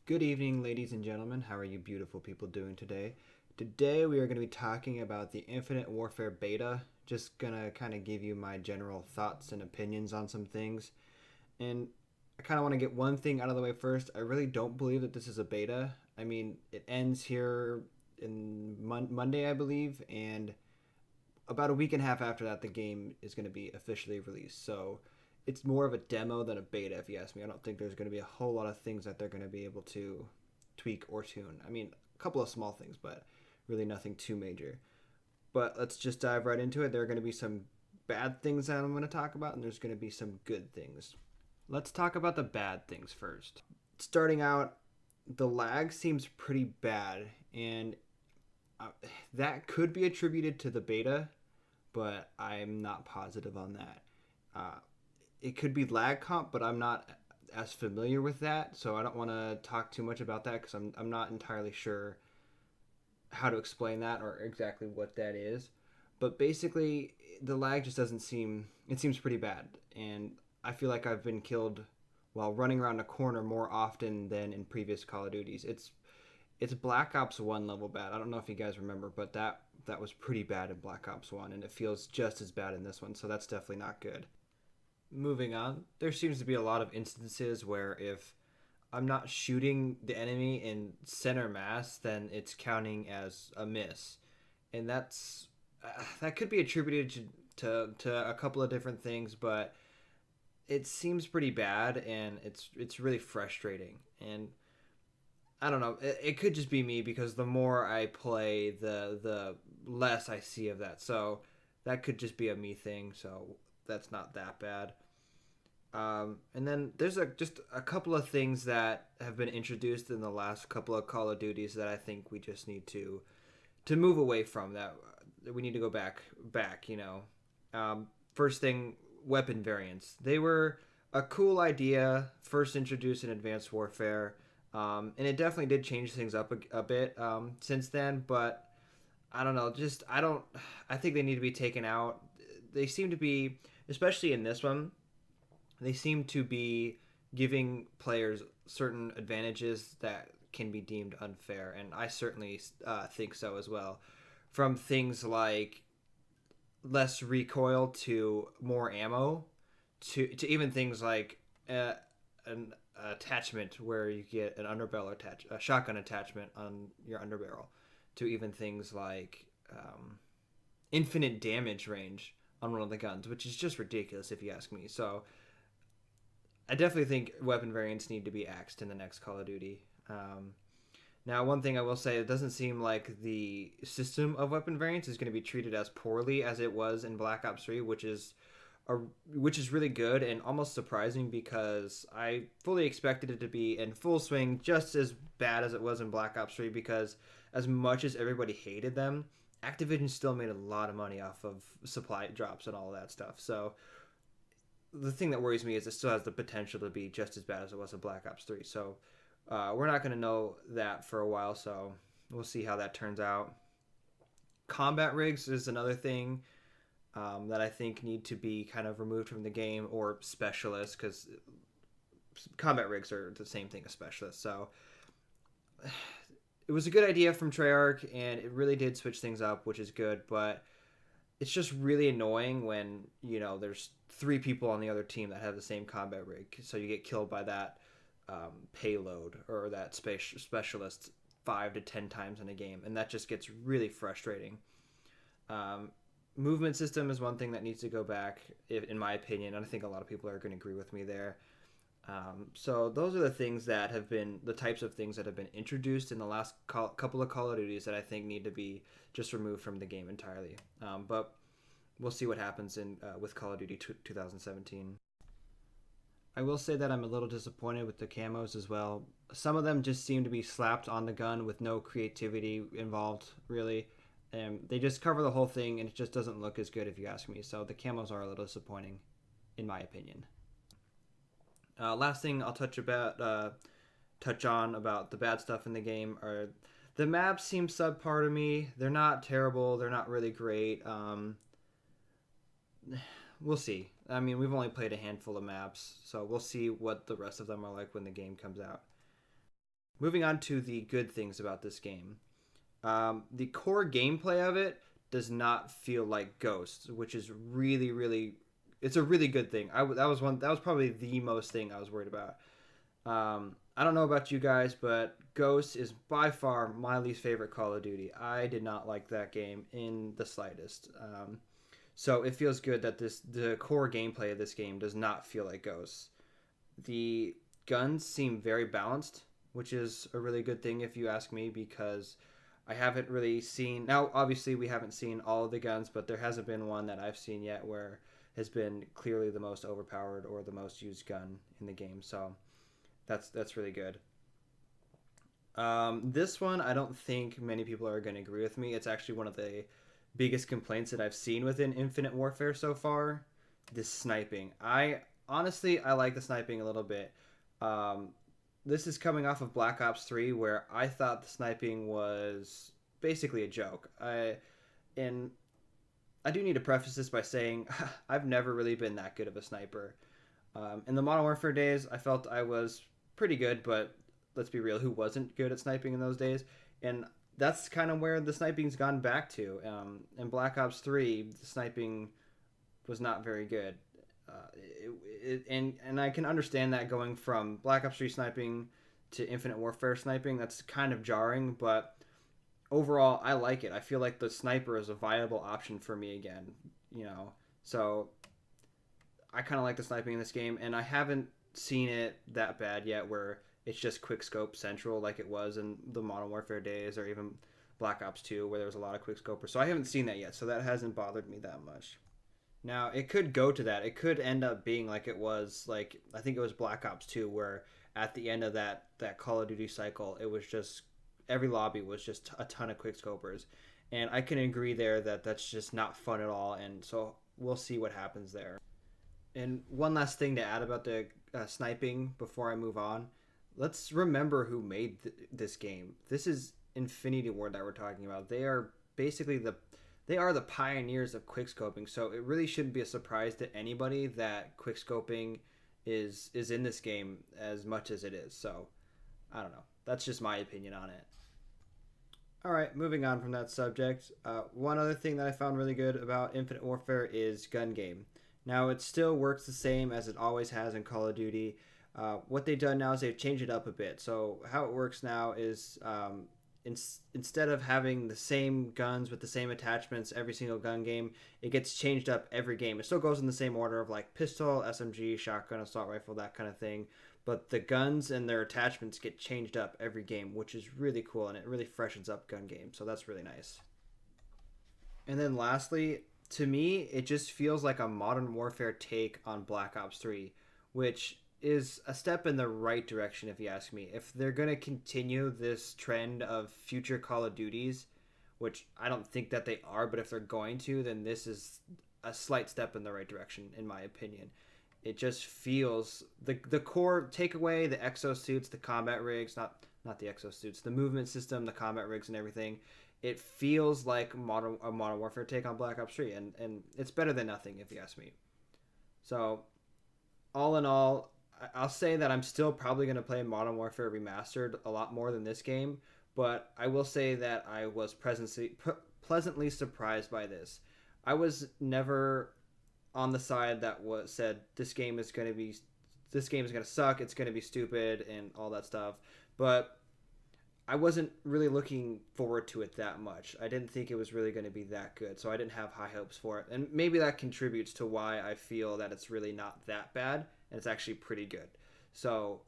Good evening, ladies and gentlemen. How are you beautiful people doing today? Today we are going to be talking about the Infinite Warfare beta. Just gonna kind of give you my general thoughts and opinions on some things. And I kind of want to get one thing out of the way first. I really don't believe that this is a beta. I mean, it ends here in Monday, I believe, and about a week and a half after that, the game is going to be officially released. So it's more of a demo than a beta, if you ask me. I don't think there's going to be a whole lot of things that they're going to be able to tweak or tune. I mean, a couple of small things, but really nothing too major. But let's just dive right into it. There are going to be some bad things that I'm going to talk about, and there's going to be some good things. Let's talk about the bad things first. Starting out, the lag seems pretty bad, and uh, that could be attributed to the beta, but I'm not positive on that. Uh, it could be lag comp, but I'm not as familiar with that, so I don't want to talk too much about that because I'm not entirely sure how to explain that or exactly what that is. But basically, the lag just doesn't seem it seems pretty bad, and I feel like I've been killed while running around a corner more often than in previous Call of Duties. It's Black Ops 1 level bad. I don't know if you guys remember, but that was pretty bad in Black Ops 1, and it feels just as bad in this one, so that's definitely not good. Moving on, there seems to be a lot of instances where if I'm not shooting the enemy in center mass, then it's counting as a miss, and that could be attributed to a couple of different things, but it seems pretty bad, and it's really frustrating. And I don't know, it could just be me because the more I play, the less I see of that. So that could just be a me thing. So that's not that bad. And then there's just a couple of things that have been introduced in the last couple of Call of Duties that I think we just need to move away from. That we need to go back. First thing, weapon variants. They were a cool idea first introduced in Advanced Warfare, and it definitely did change things up a bit since then. But I don't know. Just I don't. I think they need to be taken out. They seem to be, especially in this one, they seem to be giving players certain advantages that can be deemed unfair, and I certainly think so as well. From things like less recoil to more ammo, to even things like an attachment where you get an underbarrel a shotgun attachment on your underbarrel, to even things like infinite damage range on one of the guns, which is just ridiculous if you ask me. So I definitely think weapon variants need to be axed in the next Call of Duty. Now, one thing I will say, it doesn't seem like the system of weapon variants is going to be treated as poorly as it was in Black Ops 3, a, which is really good and almost surprising because I fully expected it to be in full swing just as bad as it was in Black Ops 3 because as much as everybody hated them, Activision still made a lot of money off of supply drops and all of that stuff. So the thing that worries me is it still has the potential to be just as bad as it was in Black Ops 3. So we're not going to know that for a while, so we'll see how that turns out. Combat rigs is another thing that I think need to be kind of removed from the game, or specialists, because combat rigs are the same thing as specialists. So it was a good idea from Treyarch, and it really did switch things up, which is good, but it's just really annoying when there's three people on the other team that have the same combat rig, so you get killed by that payload or that specialist 5 to 10 times in a game, and that just gets really frustrating. Um, Movement system is one thing that needs to go back, in my opinion, and I think a lot of people are going to agree with me there. So those are the things that have been the types of things that have been introduced in the last couple of Call of Duties that I think need to be just removed from the game entirely. But we'll see what happens in with Call of Duty 2017. I will say that I'm a little disappointed with the camos as well. Some of them just seem to be slapped on the gun with no creativity involved, really. And they just cover the whole thing, and it just doesn't look as good if you ask me. So the camos are a little disappointing, in my opinion. Last thing I'll touch on about the bad stuff in the game are the maps seem subpar to me. They're not terrible. They're not really great. We'll see. I mean, we've only played a handful of maps, so we'll see what the rest of them are like when the game comes out. Moving on to the good things about this game. The core gameplay of it does not feel like Ghosts, which is really it's a really good thing. That was probably the most thing I was worried about. I don't know about you guys, but Ghosts is by far my least favorite Call of Duty. I did not like that game in the slightest. So it feels good that the core gameplay of this game does not feel like Ghosts. The guns seem very balanced, which is a really good thing if you ask me, because I haven't really seen. Now, obviously, we haven't seen all of the guns, but there hasn't been one that I've seen yet where has been clearly the most overpowered or the most used gun in the game. So that's really good. This one, I don't think many people are going to agree with me. It's actually one of the biggest complaints that I've seen within Infinite Warfare so far. This sniping. I like the sniping a little bit. Um, this is coming off of Black Ops 3, where I thought the sniping was basically a joke. And I do need to preface this by saying I've never really been that good of a sniper. In the Modern Warfare days, I felt I was pretty good, but let's be real, who wasn't good at sniping in those days? And that's kind of where the sniping's gone back to. In Black Ops 3, the sniping was not very good. And I can understand that going from Black Ops 3 sniping to Infinite Warfare sniping. That's kind of jarring, but overall, I like it. I feel like the sniper is a viable option for me again, So I kind of like the sniping in this game, and I haven't seen it that bad yet where it's just quick scope central like it was in the Modern Warfare days or even Black Ops 2 where there was a lot of quick scopers. So I haven't seen that yet, so that hasn't bothered me that much. Now, it could go to that. It could end up being like it was, like, I think it was Black Ops 2, where at the end of that Call of Duty cycle, it was just, every lobby was just a ton of quick scopers. And I can agree there that that's just not fun at all, and so we'll see what happens there. And one last thing to add about the sniping before I move on. Let's remember who made this game. This is Infinity Ward that we're talking about. They are basically they are the pioneers of quickscoping, so it really shouldn't be a surprise to anybody that quickscoping is in this game as much as it is. So, I don't know. That's just my opinion on it. All right, moving on from that subject. One other thing that I found really good about Infinite Warfare is gun game. Now, it still works the same as it always has in Call of Duty. What they've done now is they've changed it up a bit. So how it works now is instead of having the same guns with the same attachments every single gun game, it gets changed up every game. It still goes in the same order of like pistol, SMG, shotgun, assault rifle, that kind of thing. But the guns and their attachments get changed up every game, which is really cool, and it really freshens up gun game. So that's really nice. And then lastly, to me, it just feels like a Modern Warfare take on Black Ops 3, which is a step in the right direction if you ask me. If they're going to continue this trend of future Call of Duties, which I don't think that they are, but if they're going to, then this is a slight step in the right direction in my opinion. It just feels the core takeaway, the exosuits, the combat rigs, not the exosuits, the movement system, the combat rigs and everything. It feels like a Modern Warfare take on Black Ops 3, and it's better than nothing if you ask me. So, all in all, I'll say that I'm still probably going to play Modern Warfare Remastered a lot more than this game, but I will say that I was pleasantly surprised by this. I was never on the side that said this game is going to suck, it's going to be stupid and all that stuff, but I wasn't really looking forward to it that much. I didn't think it was really going to be that good, so I didn't have high hopes for it. And maybe that contributes to why I feel that it's really not that bad, and it's actually pretty good. So,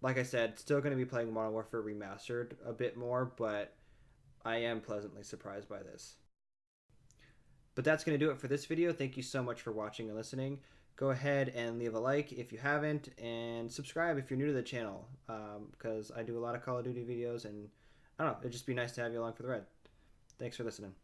like I said, still going to be playing Modern Warfare Remastered a bit more, but I am pleasantly surprised by this. But that's going to do it for this video. Thank you so much for watching and listening. Go ahead and leave a like if you haven't, and subscribe if you're new to the channel, because I do a lot of Call of Duty videos, and I don't know, it'd just be nice to have you along for the ride. Thanks for listening.